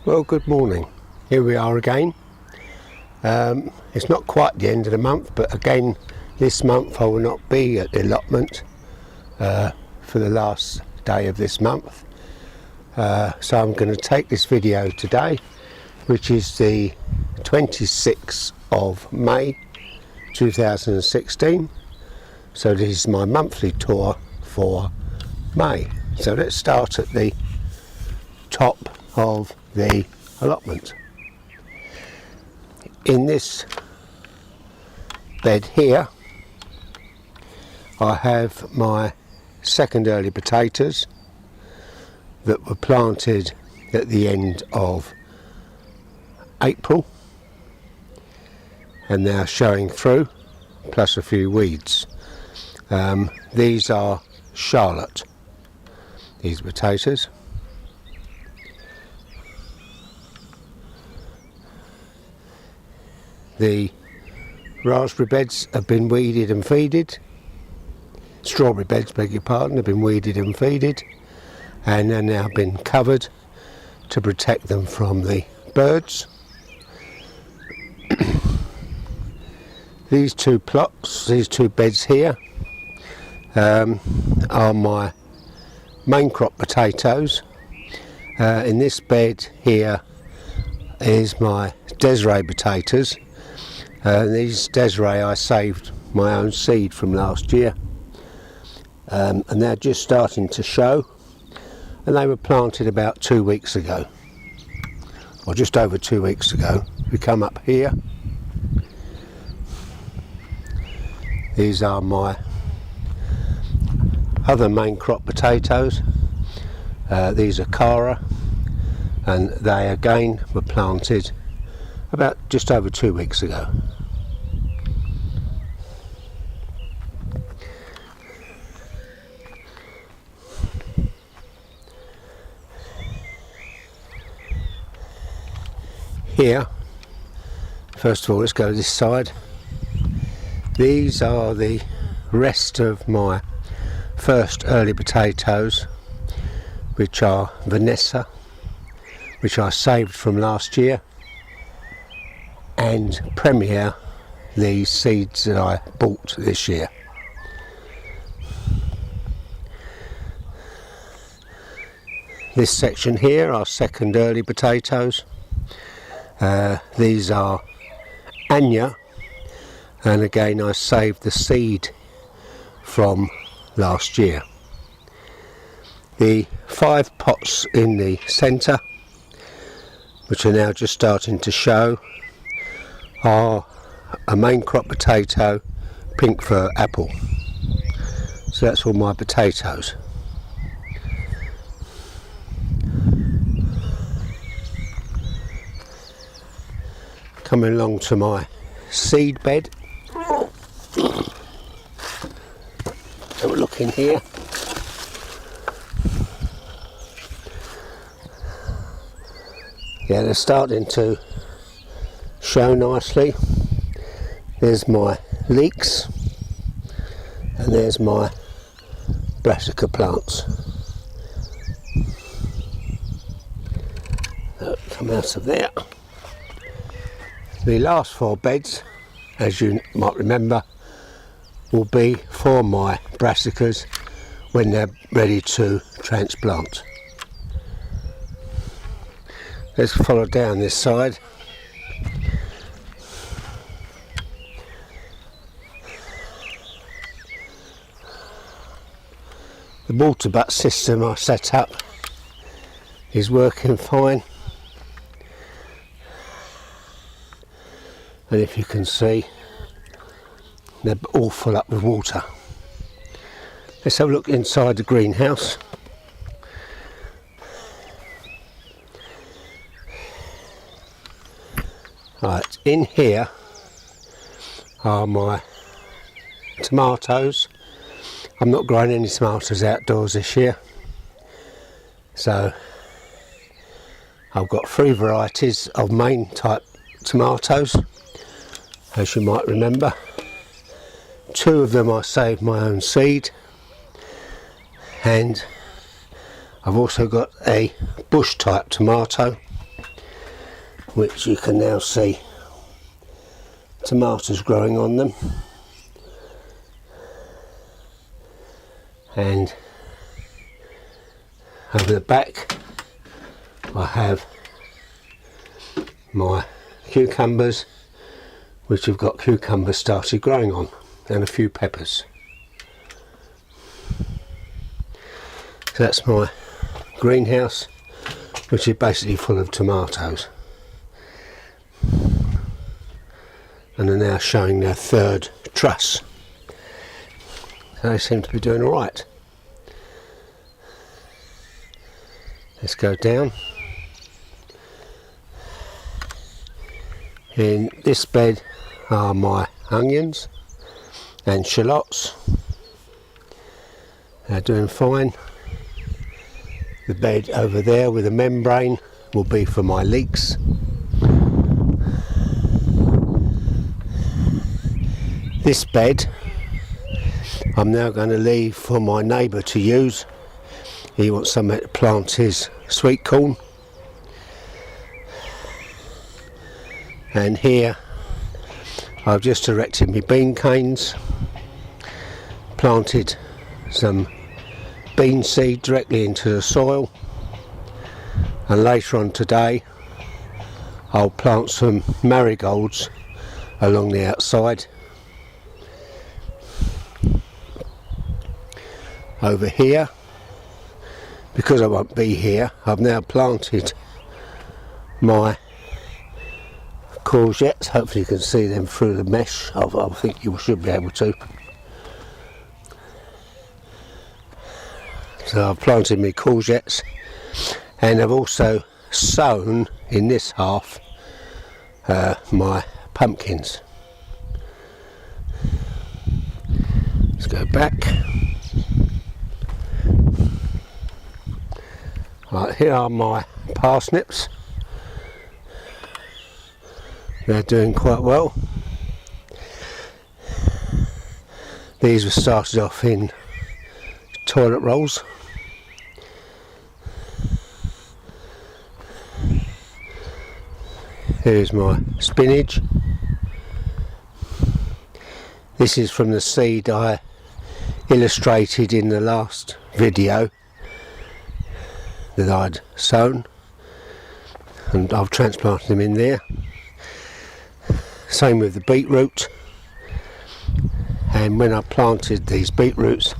Well, good morning. Here we are again. It's not quite the end of the month, but again this month I will not be at the allotment for the last day of this month. So I'm going to take this video today, which is the 26th of May 2016. So this is my monthly tour for May. So let's start at the top of the allotment. In this bed here I have my second early potatoes that were planted at the end of April and now showing through, plus a few weeds. These are Charlotte, these potatoes. The raspberry beds have been weeded and feeded. Strawberry beds, beg your pardon, have been weeded and feeded, and are now been covered to protect them from the birds. These two plots, these two beds here, are my main crop potatoes. In this bed here is my Desiree potatoes. These Desiree I saved my own seed from last year, and they're just starting to show, and they were planted about 2 weeks ago, or just over 2 weeks ago. We come up here, these are my other main crop potatoes. These are Cara, and they again were planted about just over 2 weeks ago. Here, first of all, let's go to this side. These are the rest of my first early potatoes, which are Vanessa, which I saved from last year, and Premier, the seeds that I bought this year. This section here are second early potatoes. These are Anya, and again I saved the seed from last year. The 5 pots in the centre, which are now just starting to show, are a main crop potato, pink fir apple. So that's all my potatoes. Coming along to my seed bed. Have a look in here. Yeah, they're starting to show nicely. There's my leeks, and there's my brassica plants. Come out of there. The last 4 beds, as you might remember, will be for my brassicas when they're ready to transplant. Let's follow down this side. The water butt system I set up is working fine, and if you can see, they're all full up with water. Let's have a look inside the greenhouse. Right, in here are my tomatoes. I'm not growing any tomatoes outdoors this year, so I've got 3 varieties of main type tomatoes, as you might remember. 2 of them I saved my own seed, and I've also got a bush type tomato, which you can now see tomatoes growing on them, and over the back I have my cucumbers, which have got cucumbers started growing on, and a few peppers. So that's my greenhouse, which is basically full of tomatoes, and are now showing their third truss. So they seem to be doing alright. Let's go down. In this bed are my onions and shallots. They're doing fine. The bed over there with a membrane will be for my leeks. This bed I'm now going to leave for my neighbour to use. He wants somewhere to plant his sweet corn. And here I've just erected my bean canes, planted some bean seed directly into the soil, and later on today I'll plant some marigolds along the outside. Over here, because I won't be here, I've now planted my courgettes. Hopefully you can see them through the mesh. I think you should be able to. So I've planted my courgettes, and I've also sown in this half my pumpkins. Let's go back. Right, here are my parsnips. They're doing quite well. These were started off in toilet rolls. Here's my spinach. This is from the seed I illustrated in the last video that I'd sown, and I've transplanted them in there. Same with the beetroot, and when I planted these beetroots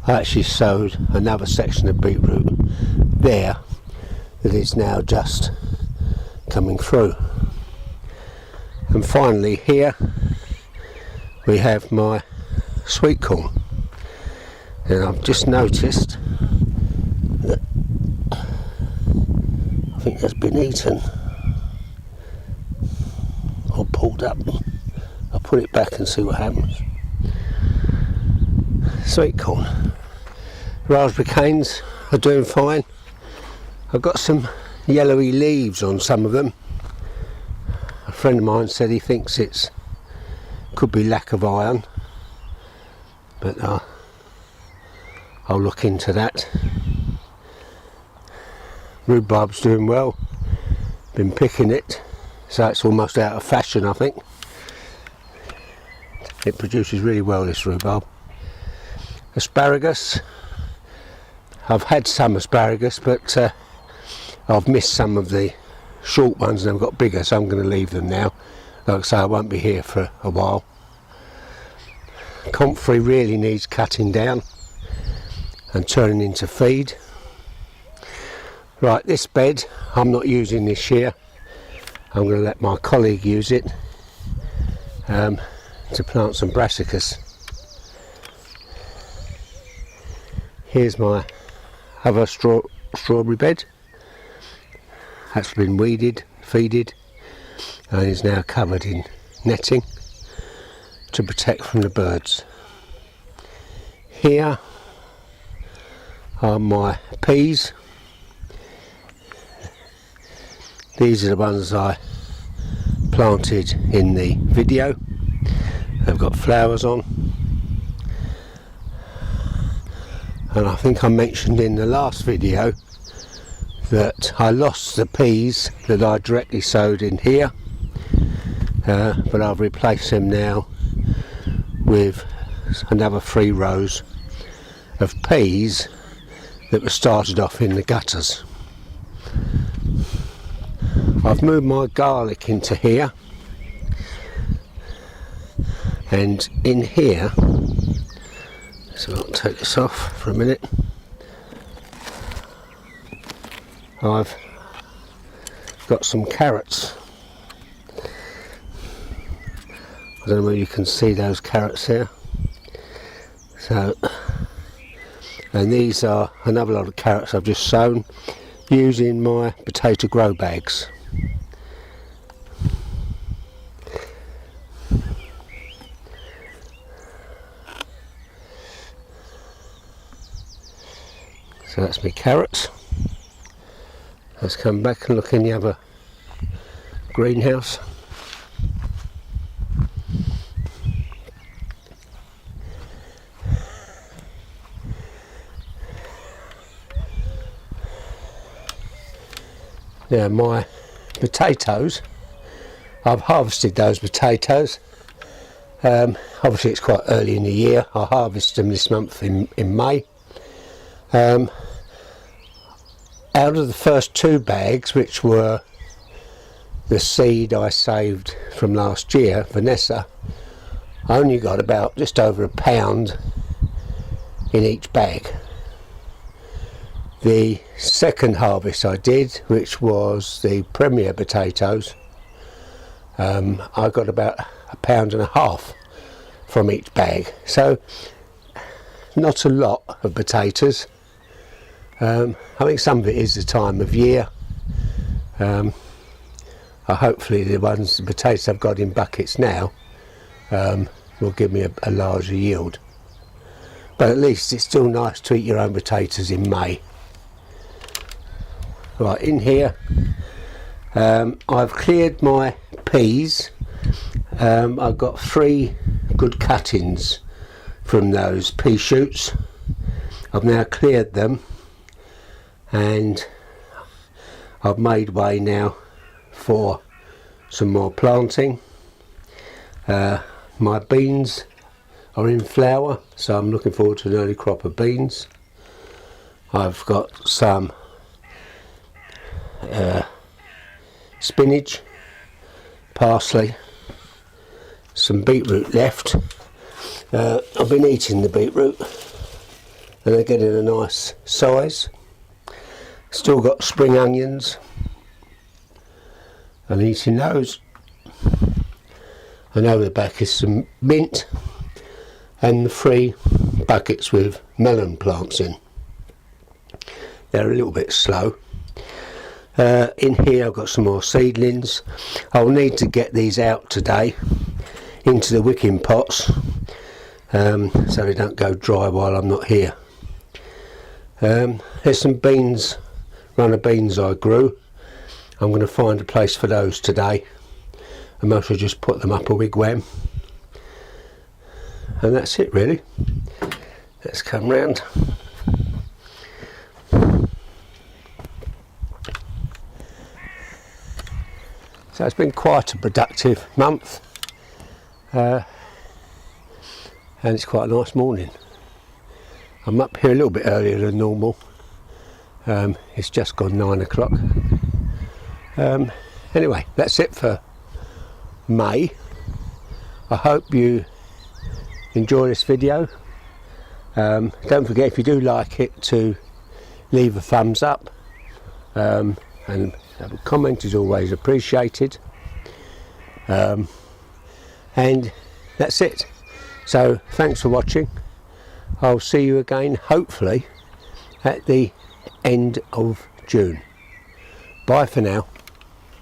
I actually sowed another section of beetroot there that is now just coming through. And finally here we have my sweet corn, and I've just noticed that I think that's been eaten or pulled up. I'll put it back and see what happens. Sweet corn. Raspberry canes are doing fine. I've got some yellowy leaves on some of them. A friend of mine said he thinks it's could be lack of iron, but I'll look into that. Rhubarb's doing well. Been picking it, so it's almost out of fashion, I think. It produces really well, this rhubarb. Asparagus. I've had some asparagus, but I've missed some of the short ones and they've got bigger, so I'm going to leave them now. Like I say, I won't be here for a while. Comfrey really needs cutting down and turning into feed. Right, this bed I'm not using this year. I'm going to let my colleague use it to plant some brassicas. Here's my other strawberry bed. That's been weeded, feeded, and is now covered in netting to protect from the birds. Here are my peas. These are the ones I planted in the video. They've got flowers on. And I think I mentioned in the last video that I lost the peas that I directly sowed in here, but I've replaced them now with another 3 rows of peas that were started off in the gutters. I've moved my garlic into here, and in here, so I'll take this off for a minute, I've got some carrots. I don't know whether you can see those carrots here. So, and these are another lot of carrots I've just sown using my potato grow bags. So that's my carrots. Let's come back and look in the other greenhouse. Now my potatoes, I've harvested those potatoes. Obviously it's quite early in the year. I harvested them this month in May. Out of the first 2 bags, which were the seed I saved from last year, Vanessa, I only got about just over £1 in each bag. The second harvest I did, which was the Premier potatoes, I got about £1.50 from each bag. So not a lot of potatoes. I think some of it is the time of year. Hopefully the potatoes I've got in buckets now will give me a larger yield. But at least it's still nice to eat your own potatoes in May. Right, in here I've cleared my peas. I've got 3 good cuttings from those pea shoots. I've now cleared them and I've made way now for some more planting. My beans are in flower, so I'm looking forward to an early crop of beans. I've got some spinach, parsley, some beetroot left. I've been eating the beetroot and they're getting a nice size. Still got spring onions and eating those. And over the back is some mint and the 3 buckets with melon plants in. They're a little bit slow. In here I've got some more seedlings. I'll need to get these out today into the wicking pots so they don't go dry while I'm not here. There's some beans, run of beans I grew. I'm going to find a place for those today and mostly just put them up a wigwam. And that's it really. Let's come round. So it's been quite a productive month and it's quite a nice morning. I'm up here a little bit earlier than normal. It's just gone 9 o'clock. Anyway, that's it for May. I hope you enjoy this video. Don't forget, if you do like it, to leave a thumbs up, and a comment is always appreciated. And that's it. So thanks for watching. I'll see you again hopefully at the end of June. Bye for now.